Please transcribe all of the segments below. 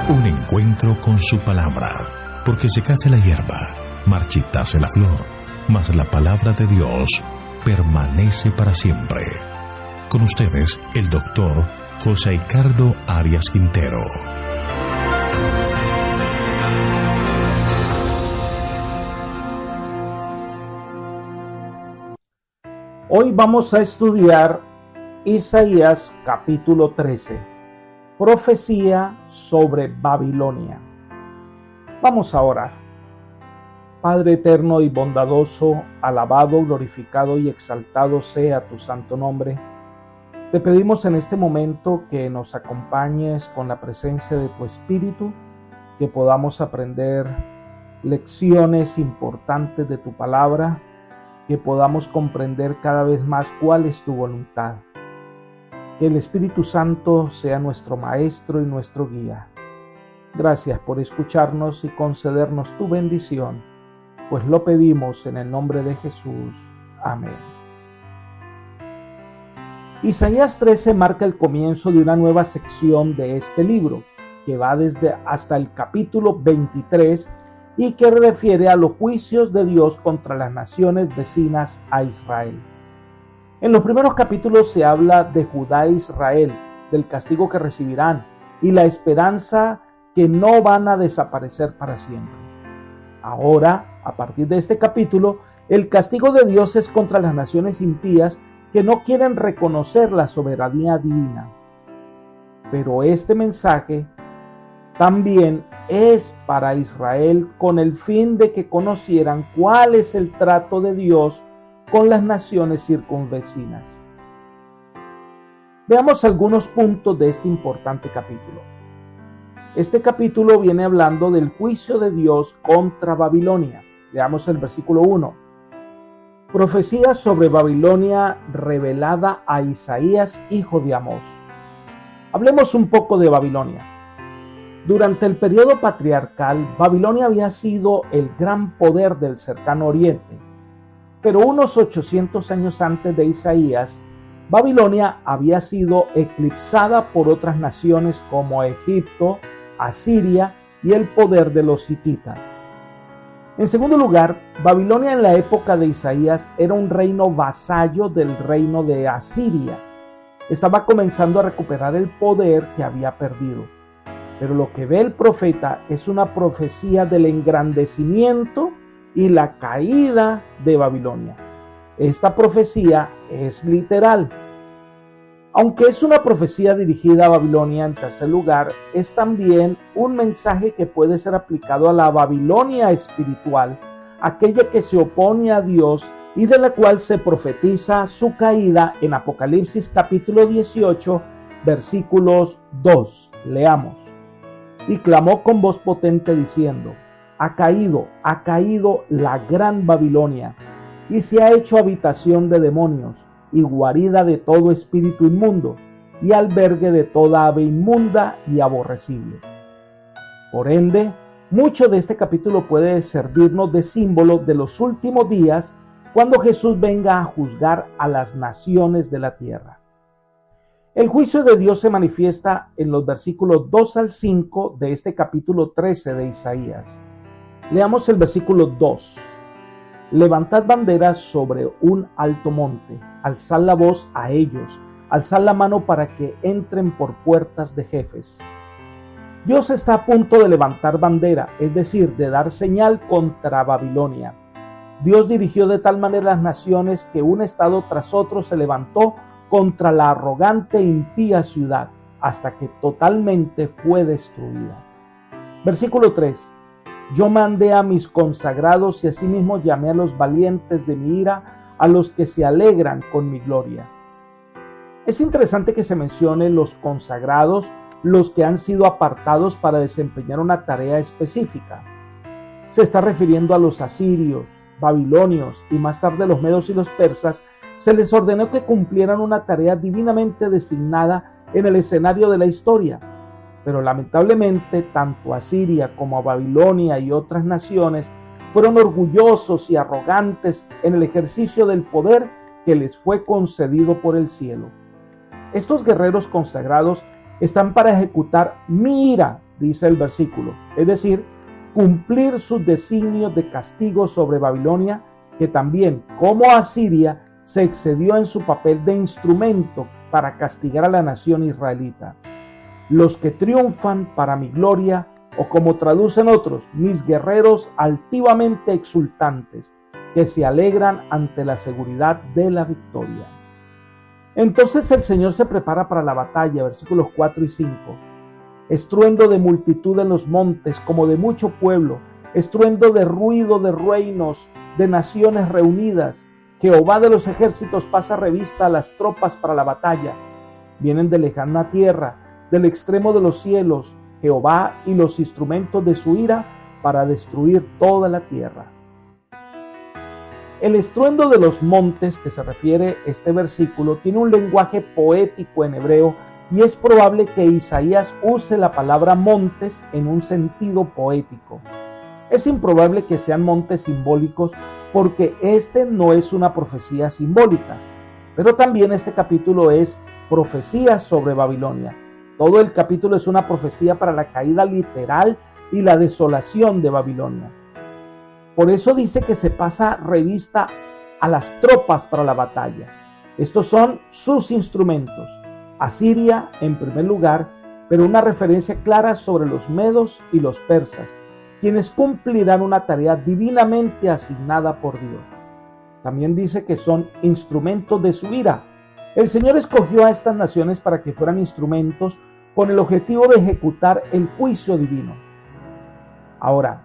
Un encuentro con su palabra, porque secase la hierba, marchitase la flor, mas la palabra de Dios permanece para siempre. Con ustedes, el doctor José Ricardo Arias Quintero. Hoy vamos a estudiar Isaías capítulo 13, profecía sobre Babilonia. Vamos a orar. Padre eterno y bondadoso, alabado, glorificado y exaltado sea tu santo nombre. Te pedimos en este momento que nos acompañes con la presencia de tu Espíritu, que podamos aprender lecciones importantes de tu palabra, que podamos comprender cada vez más cuál es tu voluntad. Que el Espíritu Santo sea nuestro Maestro y nuestro guía. Gracias por escucharnos y concedernos tu bendición, pues lo pedimos en el nombre de Jesús. Amén. Isaías 13 marca el comienzo de una nueva sección de este libro, que va desde hasta el capítulo 23 y que refiere a los juicios de Dios contra las naciones vecinas a Israel. En los primeros capítulos se habla de Judá e Israel, del castigo que recibirán y la esperanza que no van a desaparecer para siempre. Ahora, a partir de este capítulo, el castigo de Dios es contra las naciones impías que no quieren reconocer la soberanía divina. Pero este mensaje también es para Israel con el fin de que conocieran cuál es el trato de Dios con las naciones circunvecinas. Veamos algunos puntos de este importante capítulo. Este capítulo viene hablando del juicio de Dios contra Babilonia. Veamos el versículo 1. Profecía sobre Babilonia revelada a Isaías, hijo de Amós. Hablemos un poco de Babilonia. Durante el periodo patriarcal, Babilonia había sido el gran poder del cercano oriente. Pero unos 800 años antes de Isaías, Babilonia había sido eclipsada por otras naciones como Egipto, Asiria y el poder de los hititas. En segundo lugar, Babilonia en la época de Isaías era un reino vasallo del reino de Asiria. Estaba comenzando a recuperar el poder que había perdido. Pero lo que ve el profeta es una profecía del engrandecimiento y la caída de Babilonia. Esta profecía es literal. Aunque es una profecía dirigida a Babilonia, en tercer lugar, es también un mensaje que puede ser aplicado a la Babilonia espiritual, aquella que se opone a Dios y de la cual se profetiza su caída en Apocalipsis capítulo 18, versículos 2. Leamos. Y clamó con voz potente diciendo: ha caído la gran Babilonia, y se ha hecho habitación de demonios, y guarida de todo espíritu inmundo, y albergue de toda ave inmunda y aborrecible. Por ende, mucho de este capítulo puede servirnos de símbolo de los últimos días, cuando Jesús venga a juzgar a las naciones de la tierra. El juicio de Dios se manifiesta en los versículos 2 al 5 de este capítulo 13 de Isaías. Leamos el versículo 2. Levantad banderas sobre un alto monte, alzad la voz a ellos, alzad la mano para que entren por puertas de jefes. Dios está a punto de levantar bandera, es decir, de dar señal contra Babilonia. Dios dirigió de tal manera las naciones que un estado tras otro se levantó contra la arrogante e impía ciudad, hasta que totalmente fue destruida. Versículo 3. Yo mandé a mis consagrados y asimismo llamé a los valientes de mi ira, a los que se alegran con mi gloria. Es interesante que se mencione los consagrados, los que han sido apartados para desempeñar una tarea específica. Se está refiriendo a los asirios, babilonios y más tarde los medos y los persas. Se les ordenó que cumplieran una tarea divinamente designada en el escenario de la historia. Pero lamentablemente, tanto Asiria como Babilonia y otras naciones fueron orgullosos y arrogantes en el ejercicio del poder que les fue concedido por el cielo. Estos guerreros consagrados están para ejecutar mi ira, dice el versículo, es decir, cumplir sus designios de castigo sobre Babilonia, que también, como Asiria, se excedió en su papel de instrumento para castigar a la nación israelita. Los que triunfan para mi gloria, o como traducen otros, mis guerreros altivamente exultantes, que se alegran ante la seguridad de la victoria. Entonces el Señor se prepara para la batalla, versículos 4 y 5. Estruendo de multitud en los montes, como de mucho pueblo, estruendo de ruido de reinos, de naciones reunidas. Jehová de los ejércitos pasa revista a las tropas para la batalla. Vienen de lejana tierra, del extremo de los cielos, Jehová y los instrumentos de su ira para destruir toda la tierra. El estruendo de los montes, que se refiere este versículo, tiene un lenguaje poético en hebreo y es probable que Isaías use la palabra montes en un sentido poético. Es improbable que sean montes simbólicos porque este no es una profecía simbólica, pero también este capítulo es profecía sobre Babilonia. Todo el capítulo es una profecía para la caída literal y la desolación de Babilonia. Por eso dice que se pasa revista a las tropas para la batalla. Estos son sus instrumentos. Asiria en primer lugar, pero una referencia clara sobre los medos y los persas, quienes cumplirán una tarea divinamente asignada por Dios. También dice que son instrumentos de su ira. El Señor escogió a estas naciones para que fueran instrumentos con el objetivo de ejecutar el juicio divino. Ahora,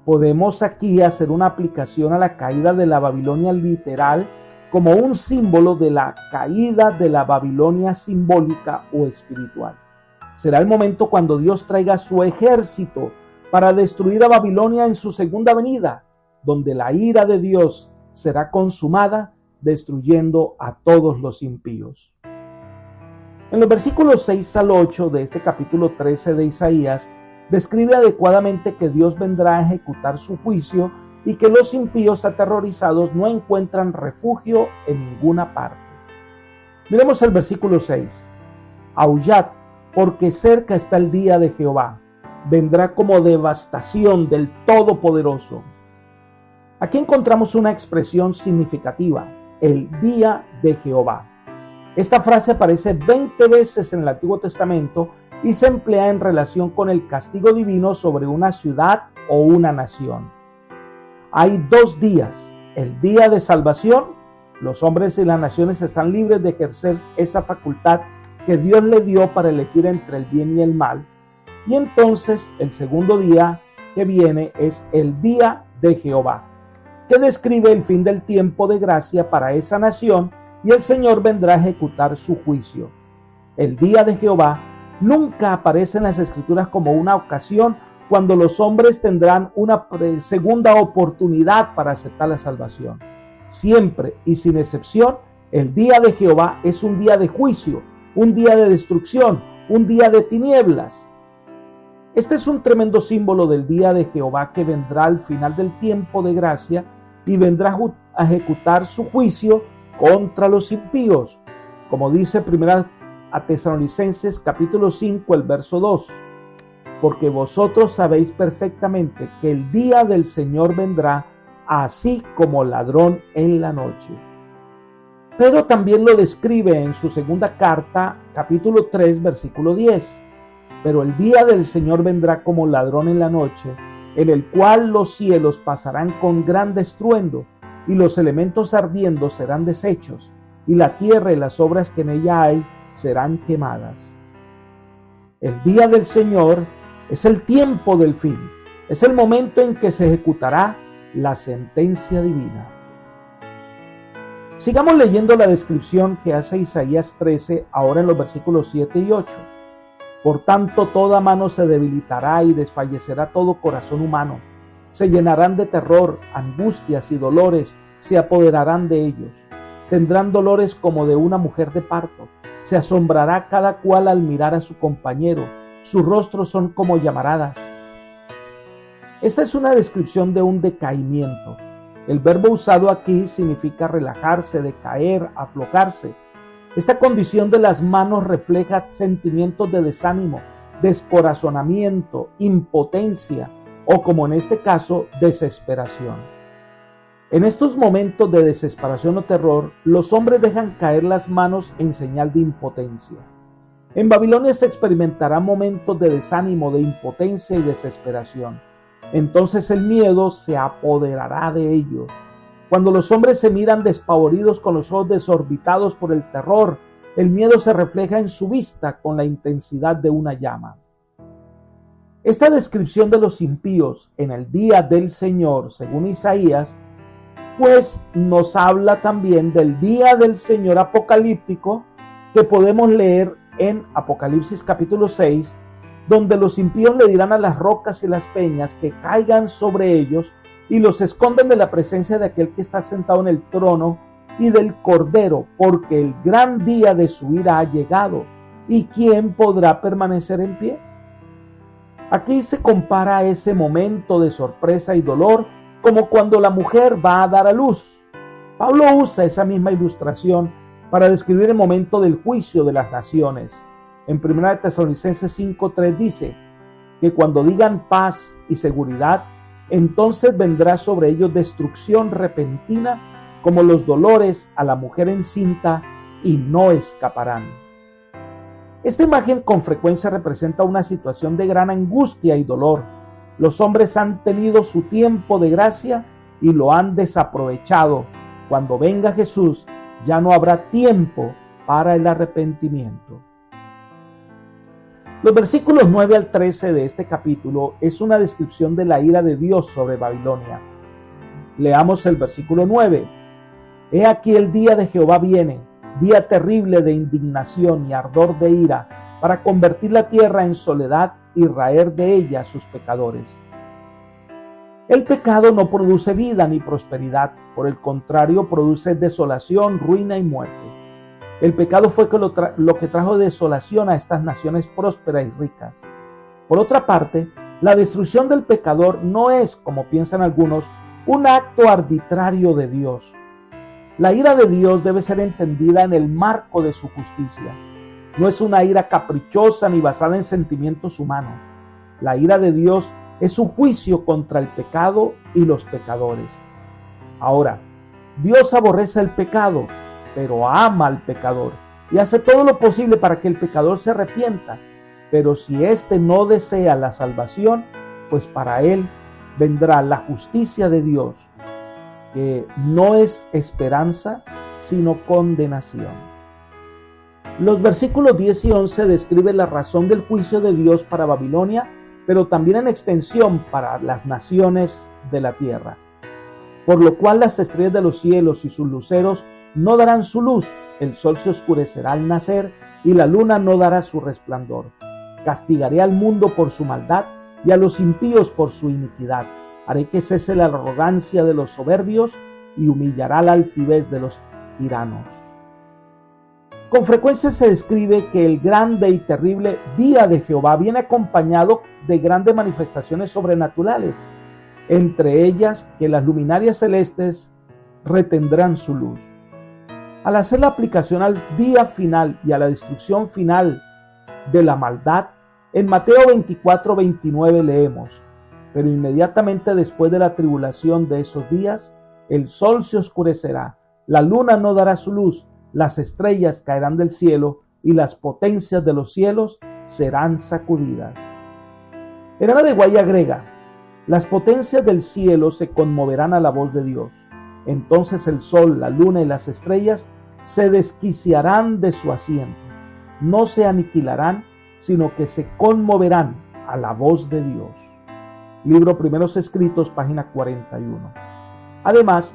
podemos aquí hacer una aplicación a la caída de la Babilonia literal como un símbolo de la caída de la Babilonia simbólica o espiritual. Será el momento cuando Dios traiga su ejército para destruir a Babilonia en su segunda venida, donde la ira de Dios será consumada, destruyendo a todos los impíos. En los versículos 6 al 8 de este capítulo 13 de Isaías, describe adecuadamente que Dios vendrá a ejecutar su juicio y que los impíos aterrorizados no encuentran refugio en ninguna parte. Miremos el versículo 6. Aullad, porque cerca está el día de Jehová. Vendrá como devastación del Todopoderoso. Aquí encontramos una expresión significativa, el día de Jehová. Esta frase aparece 20 veces en el Antiguo Testamento y se emplea en relación con el castigo divino sobre una ciudad o una nación. Hay dos días, el día de salvación, los hombres y las naciones están libres de ejercer esa facultad que Dios le dio para elegir entre el bien y el mal, y entonces el segundo día que viene es el día de Jehová, que describe el fin del tiempo de gracia para esa nación y el Señor vendrá a ejecutar su juicio. El día de Jehová nunca aparece en las Escrituras como una ocasión cuando los hombres tendrán una segunda oportunidad para aceptar la salvación. Siempre y sin excepción, el día de Jehová es un día de juicio, un día de destrucción, un día de tinieblas. Este es un tremendo símbolo del día de Jehová que vendrá al final del tiempo de gracia y vendrá a ejecutar su juicio contra los impíos, como dice 1 Tesalonicenses capítulo 5, el verso 2. Porque vosotros sabéis perfectamente que el día del Señor vendrá así como ladrón en la noche. Pedro también lo describe en su segunda carta, capítulo 3, versículo 10. Pero el día del Señor vendrá como ladrón en la noche, en el cual los cielos pasarán con gran estruendo, y los elementos ardiendo serán deshechos, y la tierra y las obras que en ella hay serán quemadas. El día del Señor es el tiempo del fin, es el momento en que se ejecutará la sentencia divina. Sigamos leyendo la descripción que hace Isaías 13, ahora en los versículos 7 y 8. Por tanto, toda mano se debilitará y desfallecerá todo corazón humano. Se llenarán de terror, angustias y dolores se apoderarán de ellos. Tendrán dolores como de una mujer de parto. Se asombrará cada cual al mirar a su compañero. Sus rostros son como llamaradas. Esta es una descripción de un decaimiento. El verbo usado aquí significa relajarse, decaer, aflojarse. Esta condición de las manos refleja sentimientos de desánimo, descorazonamiento, impotencia o, como en este caso, desesperación. En estos momentos de desesperación o terror, los hombres dejan caer las manos en señal de impotencia. En Babilonia se experimentarán momentos de desánimo, de impotencia y desesperación. Entonces el miedo se apoderará de ellos. Cuando los hombres se miran despavoridos con los ojos desorbitados por el terror, el miedo se refleja en su vista con la intensidad de una llama. Esta descripción de los impíos en el día del Señor, según Isaías, pues nos habla también del día del Señor apocalíptico que podemos leer en Apocalipsis capítulo 6, donde los impíos le dirán a las rocas y las peñas que caigan sobre ellos y los esconden de la presencia de aquel que está sentado en el trono y del Cordero, porque el gran día de su ira ha llegado. ¿Y quién podrá permanecer en pie? Aquí se compara ese momento de sorpresa y dolor como cuando la mujer va a dar a luz. Pablo usa esa misma ilustración para describir el momento del juicio de las naciones. En 1 Tesalonicenses 5:3 dice que cuando digan paz y seguridad, entonces vendrá sobre ellos destrucción repentina como los dolores a la mujer encinta y no escaparán. Esta imagen con frecuencia representa una situación de gran angustia y dolor. Los hombres han tenido su tiempo de gracia y lo han desaprovechado. Cuando venga Jesús, ya no habrá tiempo para el arrepentimiento. Los versículos 9 al 13 de este capítulo es una descripción de la ira de Dios sobre Babilonia. Leamos el versículo 9. He aquí el día de Jehová viene, día terrible de indignación y ardor de ira, para convertir la tierra en soledad y raer de ella sus pecadores. El pecado no produce vida ni prosperidad, por el contrario produce desolación, ruina y muerte. El pecado fue lo que trajo desolación a estas naciones prósperas y ricas. Por otra parte, la destrucción del pecador no es, como piensan algunos, un acto arbitrario de Dios. La ira de Dios debe ser entendida en el marco de su justicia. No es una ira caprichosa ni basada en sentimientos humanos. La ira de Dios es un juicio contra el pecado y los pecadores. Ahora, Dios aborrece el pecado, pero ama al pecador y hace todo lo posible para que el pecador se arrepienta. Pero si éste no desea la salvación, pues para él vendrá la justicia de Dios, que no es esperanza, sino condenación. Los versículos 10 y 11 describen la razón del juicio de Dios para Babilonia, pero también en extensión para las naciones de la tierra. Por lo cual las estrellas de los cielos y sus luceros no darán su luz, el sol se oscurecerá al nacer y la luna no dará su resplandor. Castigaré al mundo por su maldad y a los impíos por su iniquidad. Haré que cese la arrogancia de los soberbios y humillará la altivez de los tiranos. Con frecuencia se describe que el grande y terrible día de Jehová viene acompañado de grandes manifestaciones sobrenaturales, entre ellas que las luminarias celestes retendrán su luz. Al hacer la aplicación al día final y a la destrucción final de la maldad, en Mateo 24:29 leemos: pero inmediatamente después de la tribulación de esos días, el sol se oscurecerá, la luna no dará su luz, las estrellas caerán del cielo y las potencias de los cielos serán sacudidas. En Ana de Guay agrega: las potencias del cielo se conmoverán a la voz de Dios. Entonces el sol, la luna y las estrellas se desquiciarán de su asiento. No se aniquilarán, sino que se conmoverán a la voz de Dios. Libro Primeros Escritos, página 41. Además,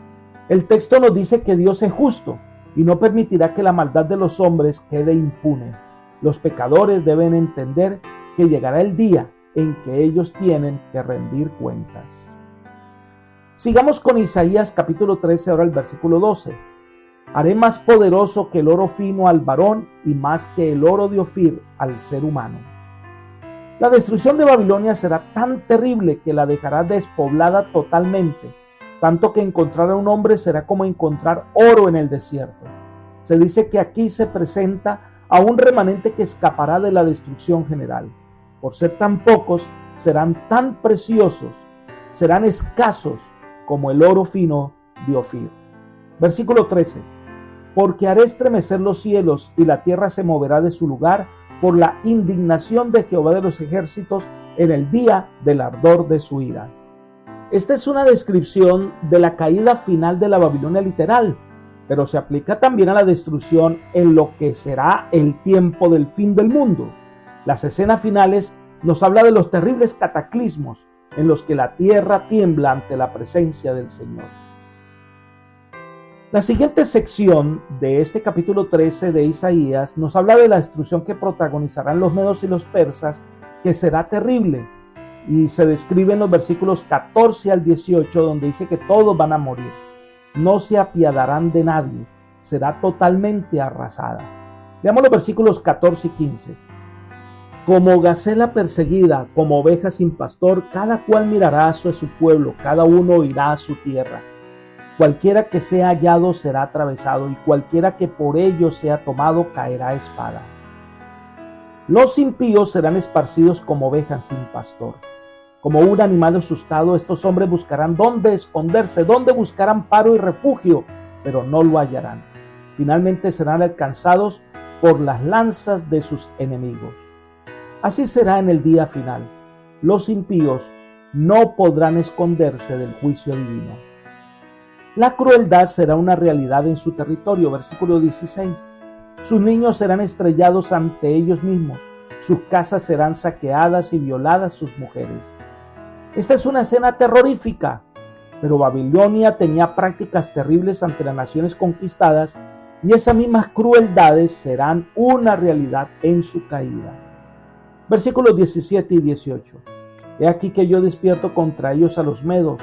el texto nos dice que Dios es justo y no permitirá que la maldad de los hombres quede impune. Los pecadores deben entender que llegará el día en que ellos tienen que rendir cuentas. Sigamos con Isaías capítulo 13, ahora el versículo 12. Haré más poderoso que el oro fino al varón y más que el oro de Ofir al ser humano. La destrucción de Babilonia será tan terrible que la dejará despoblada totalmente, tanto que encontrar a un hombre será como encontrar oro en el desierto. Se dice que aquí se presenta a un remanente que escapará de la destrucción general. Por ser tan pocos, serán tan preciosos, serán escasos como el oro fino de Ofir. Versículo 13. Porque haré estremecer los cielos y la tierra se moverá de su lugar por la indignación de Jehová de los ejércitos en el día del ardor de su ira. Esta es una descripción de la caída final de la Babilonia literal, pero se aplica también a la destrucción en lo que será el tiempo del fin del mundo. Las escenas finales nos habla de los terribles cataclismos en los que la tierra tiembla ante la presencia del Señor. La siguiente sección de este capítulo 13 de Isaías nos habla de la destrucción que protagonizarán los medos y los persas, que será terrible, y se describe en los versículos 14 al 18, donde dice que todos van a morir. No se apiadarán de nadie, será totalmente arrasada. Veamos los versículos 14 y 15. Como gacela perseguida, como oveja sin pastor, cada cual mirará a su pueblo, cada uno irá a su tierra. Cualquiera que sea hallado será atravesado, y cualquiera que por ello sea tomado caerá a espada. Los impíos serán esparcidos como ovejas sin pastor. Como un animal asustado, estos hombres buscarán dónde esconderse, dónde buscar amparo y refugio, pero no lo hallarán. Finalmente serán alcanzados por las lanzas de sus enemigos. Así será en el día final. Los impíos no podrán esconderse del juicio divino. La crueldad será una realidad en su territorio, versículo 16. Sus niños serán estrellados ante ellos mismos, sus casas serán saqueadas y violadas sus mujeres. Esta es una escena terrorífica, pero Babilonia tenía prácticas terribles ante las naciones conquistadas y esas mismas crueldades serán una realidad en su caída. Versículos 17 y 18. He aquí que yo despierto contra ellos a los medos,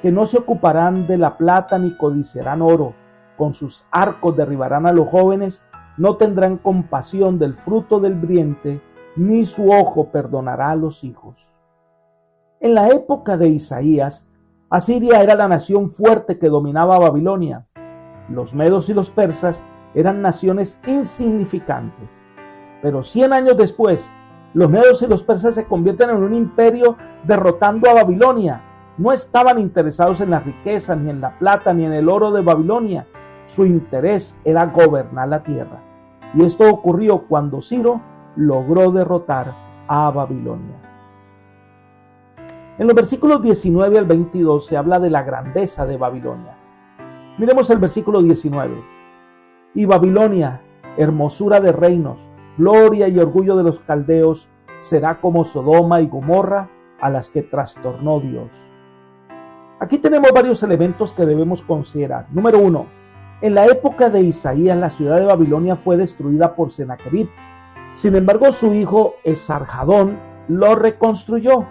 que no se ocuparán de la plata ni codiciarán oro, con sus arcos derribarán a los jóvenes, no tendrán compasión del fruto del vientre, ni su ojo perdonará a los hijos. En la época de Isaías, Asiria era la nación fuerte que dominaba Babilonia. Los medos y los persas eran naciones insignificantes. Pero 100 años después, los medos y los persas se convierten en un imperio derrotando a Babilonia. No estaban interesados en la riqueza, ni en la plata, ni en el oro de Babilonia. Su interés era gobernar la tierra. Y esto ocurrió cuando Ciro logró derrotar a Babilonia. En los versículos 19 al 22 se habla de la grandeza de Babilonia. Miremos el versículo 19. Y Babilonia, hermosura de reinos, gloria y orgullo de los caldeos, será como Sodoma y Gomorra, a las que trastornó Dios. Aquí tenemos varios elementos que debemos considerar. Número 1. En la época de Isaías, la ciudad de Babilonia fue destruida por Sennacherib. Sin embargo, su hijo Esarhadón lo reconstruyó.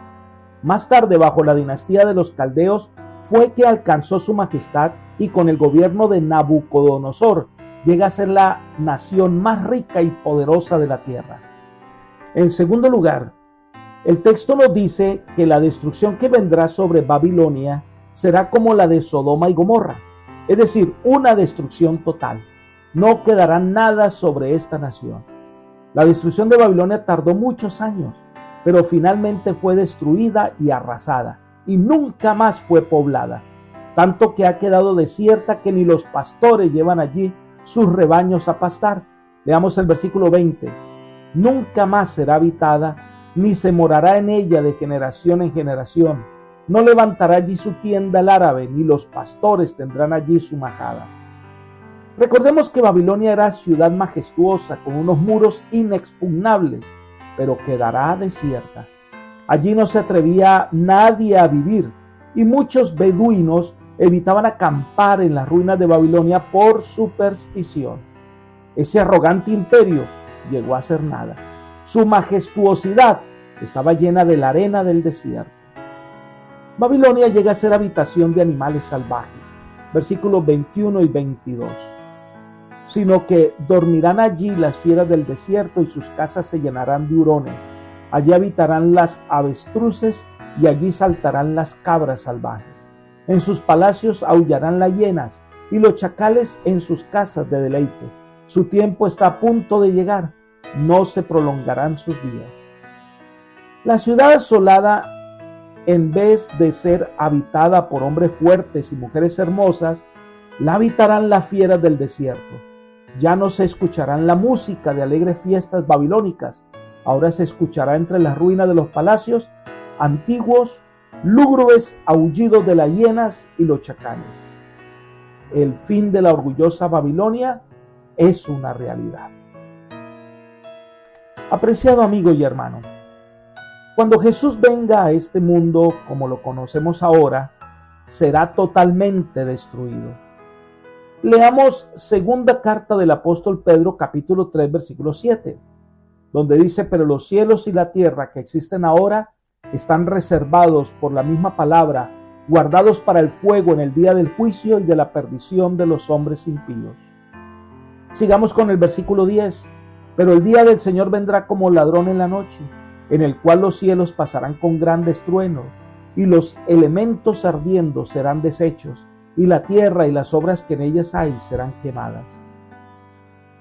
Más tarde, bajo la dinastía de los caldeos, fue que alcanzó su majestad y con el gobierno de Nabucodonosor llega a ser la nación más rica y poderosa de la tierra. En segundo lugar, el texto nos dice que la destrucción que vendrá sobre Babilonia será como la de Sodoma y Gomorra, es decir, una destrucción total. No quedará nada sobre esta nación. La destrucción de Babilonia tardó muchos años, pero finalmente fue destruida y arrasada, y nunca más fue poblada, tanto que ha quedado desierta que ni los pastores llevan allí sus rebaños a pastar. Veamos el versículo 20. Nunca más será habitada, ni se morará en ella de generación en generación. No levantará allí su tienda el árabe, ni los pastores tendrán allí su majada. Recordemos que Babilonia era ciudad majestuosa, con unos muros inexpugnables, pero quedará desierta. Allí no se atrevía nadie a vivir, y muchos beduinos evitaban acampar en las ruinas de Babilonia por superstición. Ese arrogante imperio llegó a ser nada. Su majestuosidad estaba llena de la arena del desierto. Babilonia llega a ser habitación de animales salvajes, versículos 21 y 22. Sino que dormirán allí las fieras del desierto y sus casas se llenarán de hurones. Allí habitarán las avestruces y allí saltarán las cabras salvajes. En sus palacios aullarán las hienas y los chacales en sus casas de deleite. Su tiempo está a punto de llegar. No se prolongarán sus días. La ciudad asolada, en vez de ser habitada por hombres fuertes y mujeres hermosas, la habitarán las fieras del desierto. Ya no se escucharán la música de alegres fiestas babilónicas. Ahora se escuchará entre las ruinas de los palacios antiguos, lúgubres aullidos de las hienas y los chacanes. El fin de la orgullosa Babilonia es una realidad. Apreciado amigo y hermano, cuando Jesús venga a este mundo como lo conocemos ahora, será totalmente destruido. Leamos segunda carta del apóstol Pedro, capítulo 3, versículo 7, donde dice: pero los cielos y la tierra que existen ahora están reservados por la misma palabra, guardados para el fuego en el día del juicio y de la perdición de los hombres impíos. Sigamos con el versículo 10. Pero el día del Señor vendrá como ladrón en la noche, en el cual los cielos pasarán con gran estruendo, y los elementos ardiendo serán deshechos, y la tierra y las obras que en ellas hay serán quemadas.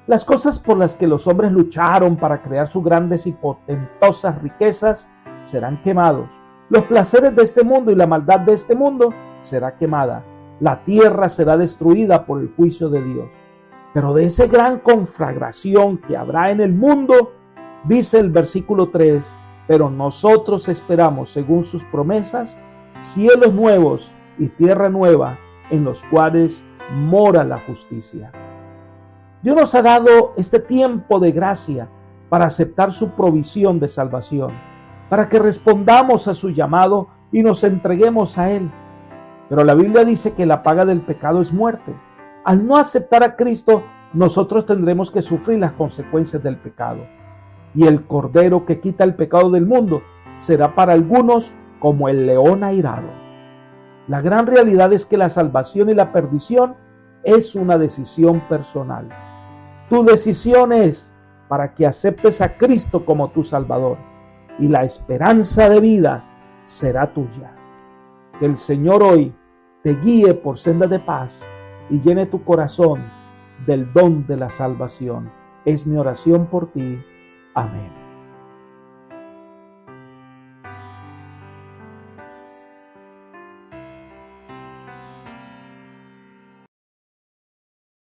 Las cosas por las que los hombres lucharon para crear sus grandes y portentosas riquezas serán quemados. Los placeres de este mundo y la maldad de este mundo será quemada. La tierra será destruida por el juicio de Dios. Pero de esa gran conflagración que habrá en el mundo, dice el versículo 3, pero nosotros esperamos, según sus promesas, cielos nuevos y tierra nueva, en los cuales mora la justicia. Dios nos ha dado este tiempo de gracia para aceptar su provisión de salvación, para que respondamos a su llamado y nos entreguemos a Él. Pero la Biblia dice que la paga del pecado es muerte. Al no aceptar a Cristo, nosotros tendremos que sufrir las consecuencias del pecado. Y el Cordero que quita el pecado del mundo será para algunos como el león airado. La gran realidad es que la salvación y la perdición es una decisión personal. Tu decisión es para que aceptes a Cristo como tu Salvador, y la esperanza de vida será tuya. Que el Señor hoy te guíe por sendas de paz y llene tu corazón del don de la salvación. Es mi oración por ti. Amén.